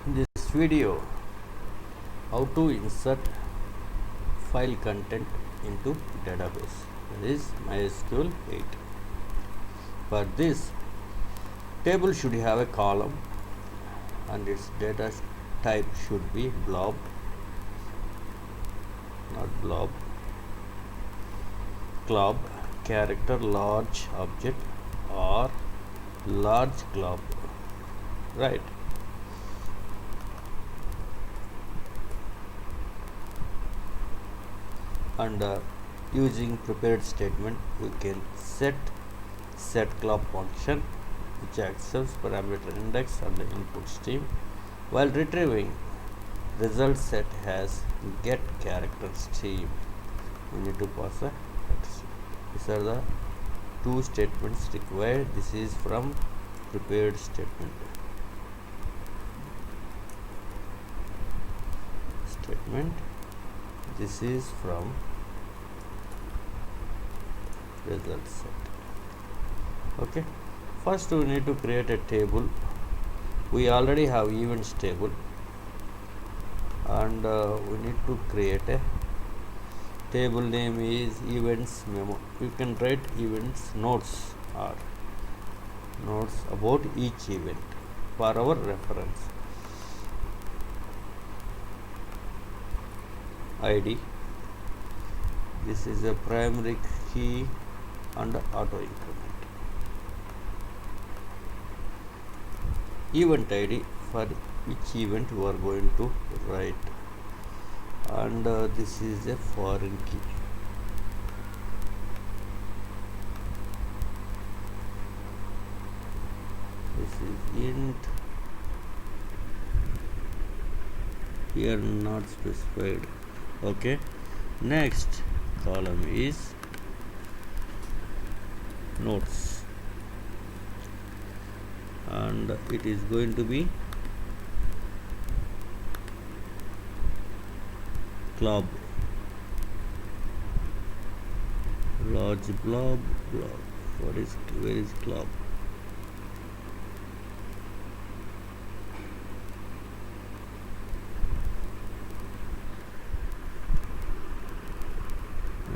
In this video, how to insert file content into database, that is MySQL 8. For this, table should have a column and its data type should be blob, not blob, clob, character large object or large clob, right? And using prepared statement, you can set clob function which accepts parameter index and the input stream. While retrieving, result set has get character stream. We need to pass a text. These are the two statements required. This is from prepared statement. This is from result set. Okay, first we need to create a table. We already have events table, and we need to create a table name is events memo. You can write events notes or notes about each event for our reference. ID, this is a primary key and auto increment. Event ID, for which event you are going to write, and this is a foreign key. This is int, here not specified. Okay, next column is notes, and it is going to be clob, large blob. Where is clob?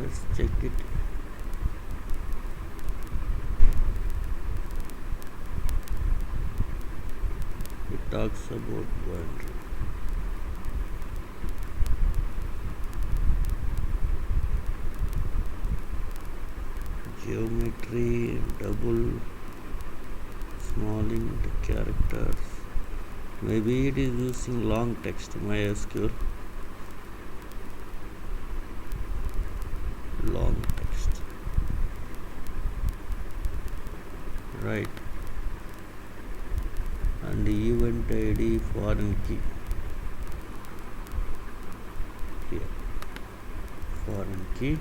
Let's check it. It talks about boundary. Geometry, double, small int, characters. Maybe it is using long text, MySQL. Long text, right? And event ID foreign key, here foreign key,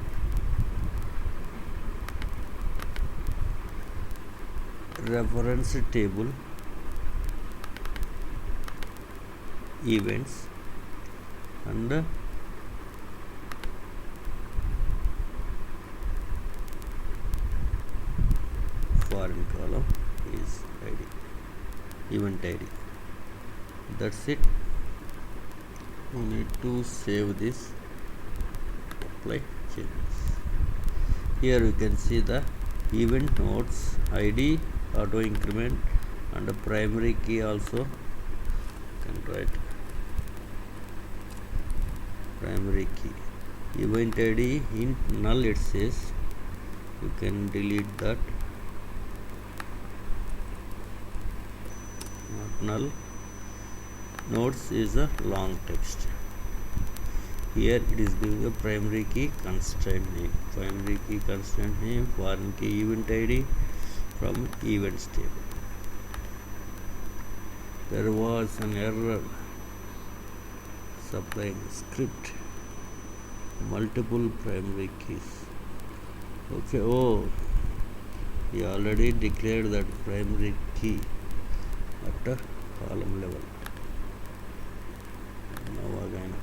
reference table, events, and foreign column is ID, event ID. That's it. We need to save this, apply changes. Here you can see the event nodes, ID, auto increment, and the primary key also. You can write primary key, event ID int null, it says. You can delete that, not null. Nodes is a long text. Here it is giving a primary key constraint name, foreign key, event ID from events table. There was an error supplying script multiple primary keys. Okay, we already declared that primary key at a column level. Now again,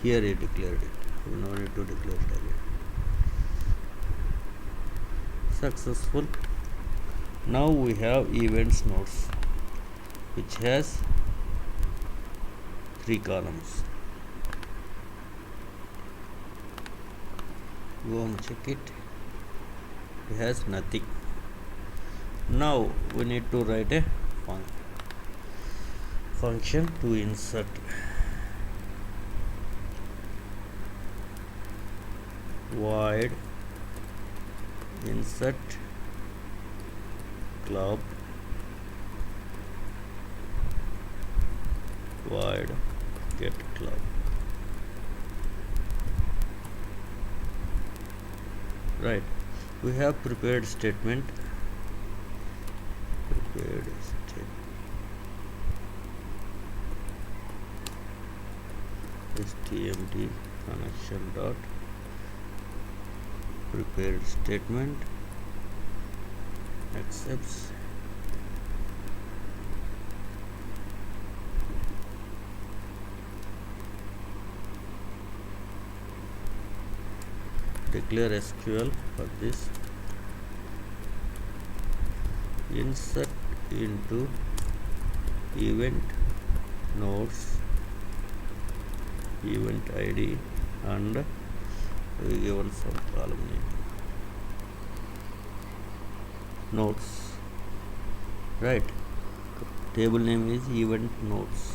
here he declared it. We no need to declare it again. Successful. Now we have events nodes. which has 3 columns. Go and check it. It has nothing. Now we need to write a function to insert void insert clob void get clob. Right, we have prepared statement. stmt connection dot prepared statement accepts declare SQL for this insert into event nodes event ID and we given some column name nodes. Right, table name is event nodes.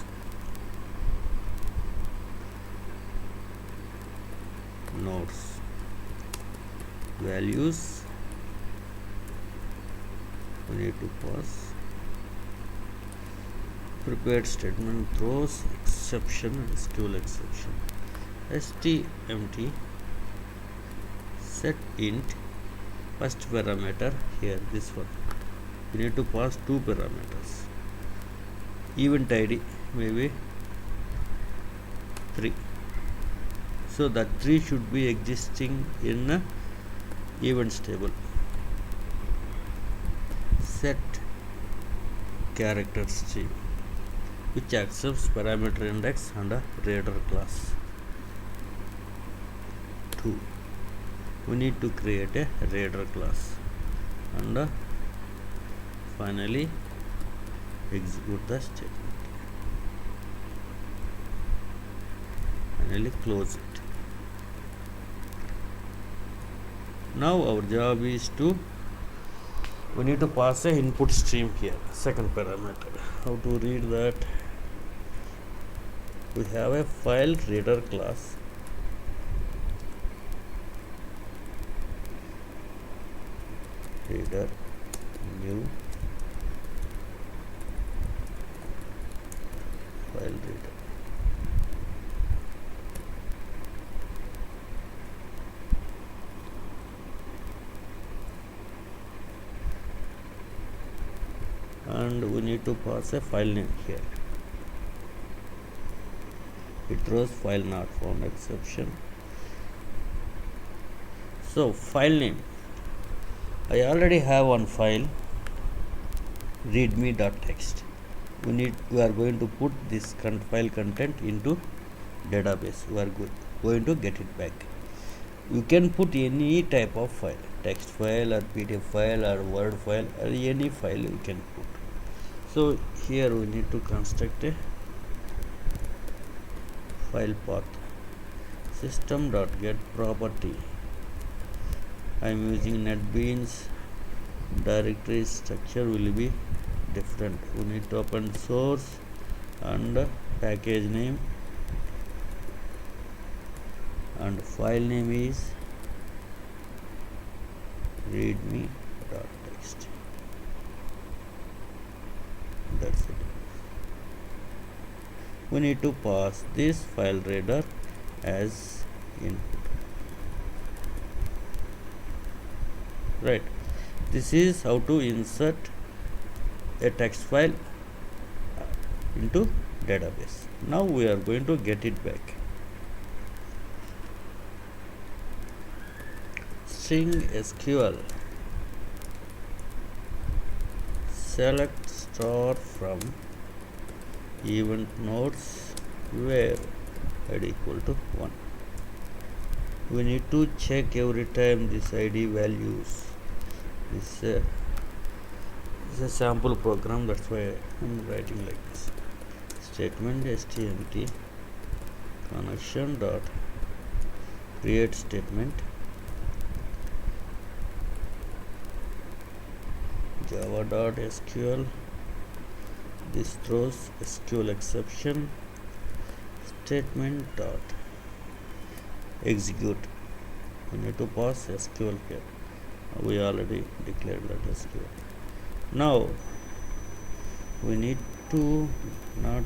Values we need to pass prepared statement throws exception SQL exception stmt set int first parameter here this one we need to pass 2 parameters event ID maybe 3, so that 3 should be existing in events table. Set character string which accepts parameter index and a reader class. 2, we need to create a reader class and finally execute the statement. Finally close it. Now our job is to we need to pass a input stream here, second parameter. How to read that? We have a file reader class reader new file reader and we need to pass a file name here. It throws file not found exception. So file name, I already have one file readme.txt. We are going to put this file content into database. We are going to get it back. You can put any type of file, text file or PDF file or Word file or any file you can put. So here we need to construct a file path system.get property. I am using NetBeans. Directory structure will be different. We need to open source and package name and file name is readme.txt. That's it. We need to pass this file reader as input. Right, this is how to insert a text file into database. Now we are going to get it back. String SQL select star from event nodes where id equal to 1. We need to check every time this id values this It's a sample program, that's why I'm writing like this. Statement stmt connection dot create statement java.sql. This throws SQL exception. Statement dot execute. We need to pass SQL here. We already declared that SQL. Now we need to not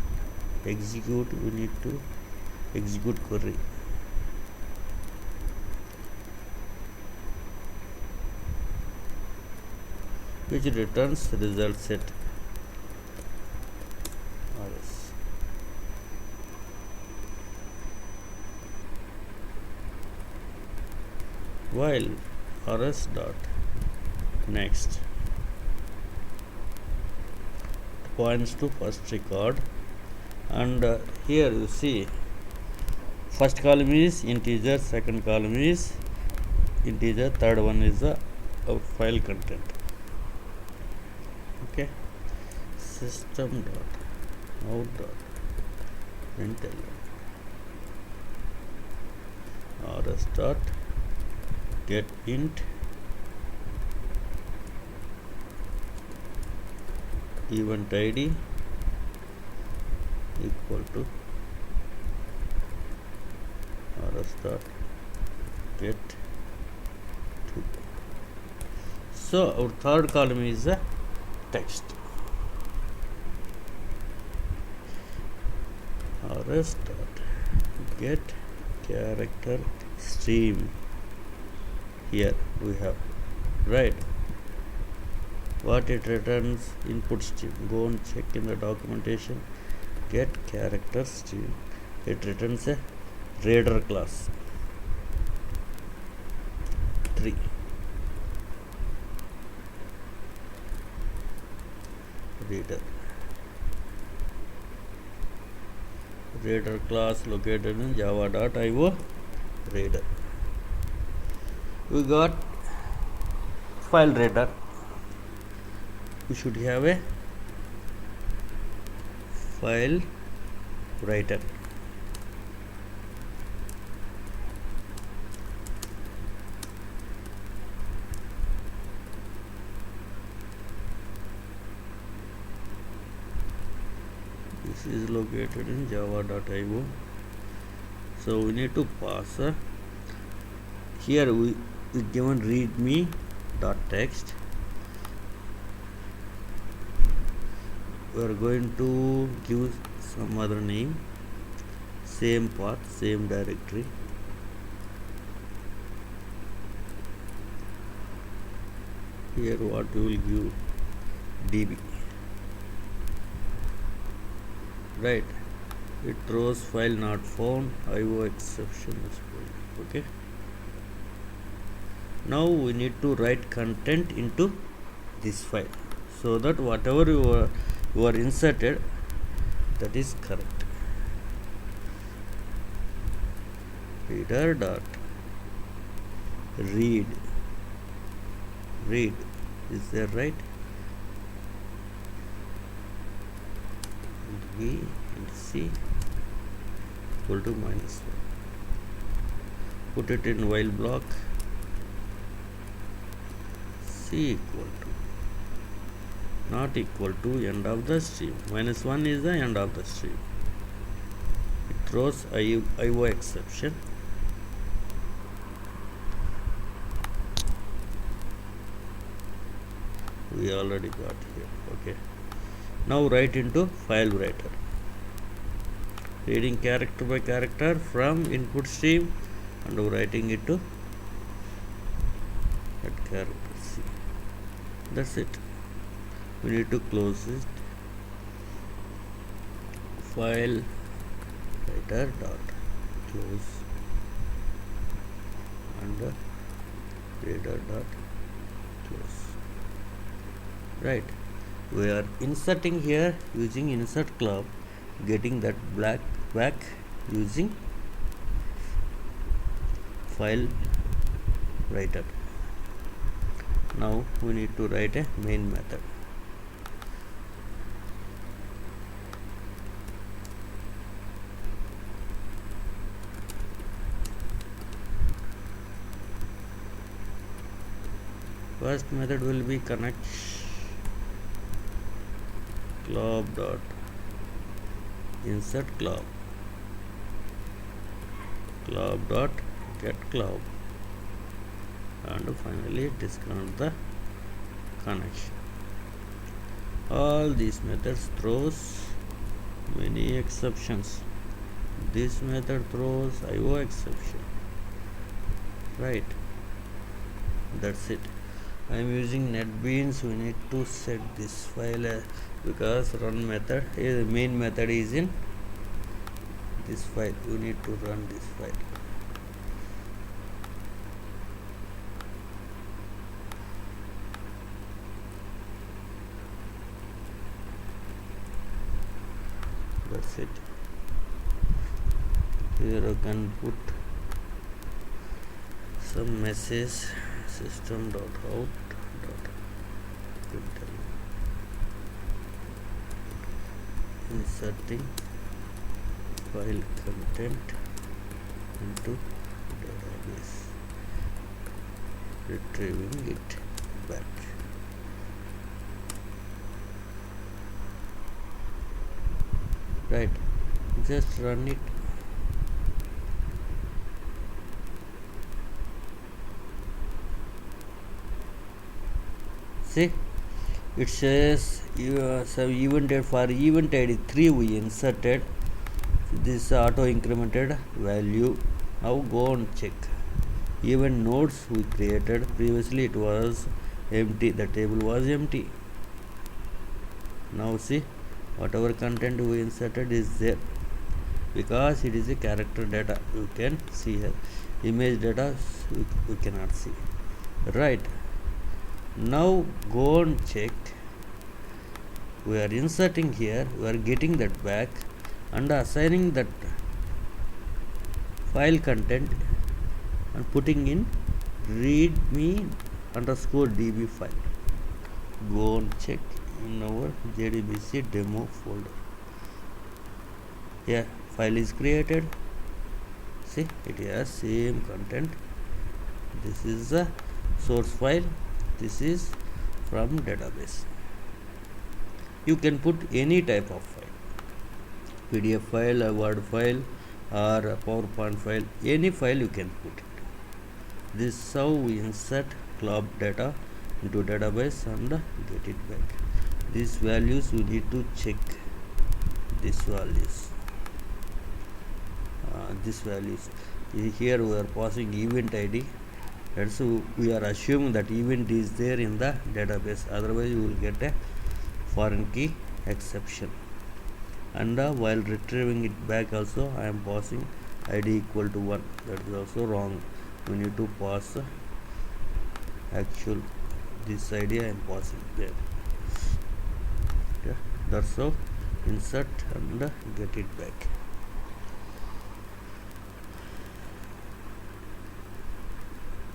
execute, we need to execute query. Which returns result set. RS. While RS dot next points to first record, and here you see first column is integer, second column is integer, third one is the file content. Okay, system dot out dot println rs dot get int event id equal to rs dot get to. So our third column is the text. rs dot get character stream. Here we have, right, what it returns input stream. Go and check in the documentation. Get character stream, it returns a reader class 3. Reader class located in java.io reader. We got file reader. We should have a file writer. This is located in java.io. So we need to pass here we given readme dot text. We are going to give some other name, same path, same directory. Here what we will give db, right. It throws file not found, IO exception is found. Okay, now we need to write content into this file so that whatever you are inserted, that is correct. Reader dot read is there, right? And B and C equal to -1. Put it in while block. C equal to not equal to end of the stream. -1 is the end of the stream. It throws IO exception. We already got here. Okay, now write into file writer, reading character by character from input stream and writing it to that character C. That's it. We need to close it. File writer dot close and reader dot close. Right, we are inserting here using insert clob, getting that black back using file writer. Now we need to write a main method. First method will be connect clob dot insert clob dot get clob, and finally disconnect the connection. All these methods throws many exceptions. This method throws IO exception, right? That's it. I am using NetBeans. We need to set this file because run method is main method is in this file. You need to run this file. That's it. Here you can put some message system.out.println inserting file content into database, retrieving it back. Right, just run it. See, it says some event for event ID 3 we inserted this auto incremented value. Now go and check event nodes we created. Previously it was empty, the table was empty. Now see, whatever content we inserted is there because it is a character data. You can see here, image data we cannot see, right? Now go and check. We are inserting here, we are getting that back and assigning that file content and putting in readme underscore db file. Go and check in our Jdbc demo folder. Here file is created. See, it has same content. This is the source file, this is from database. You can put any type of file, PDF file, a Word file or a PowerPoint file, any file you can put it. This is how we insert clob data into database and get it back. These values we need to check. These values, here we are passing event ID. That's we are assuming that event is there in the database, otherwise you will get a foreign key exception. And while retrieving it back also I am passing ID equal to 1. That is also wrong. We need to pass actual this ID I am passing there. Yeah, that's how insert and get it back.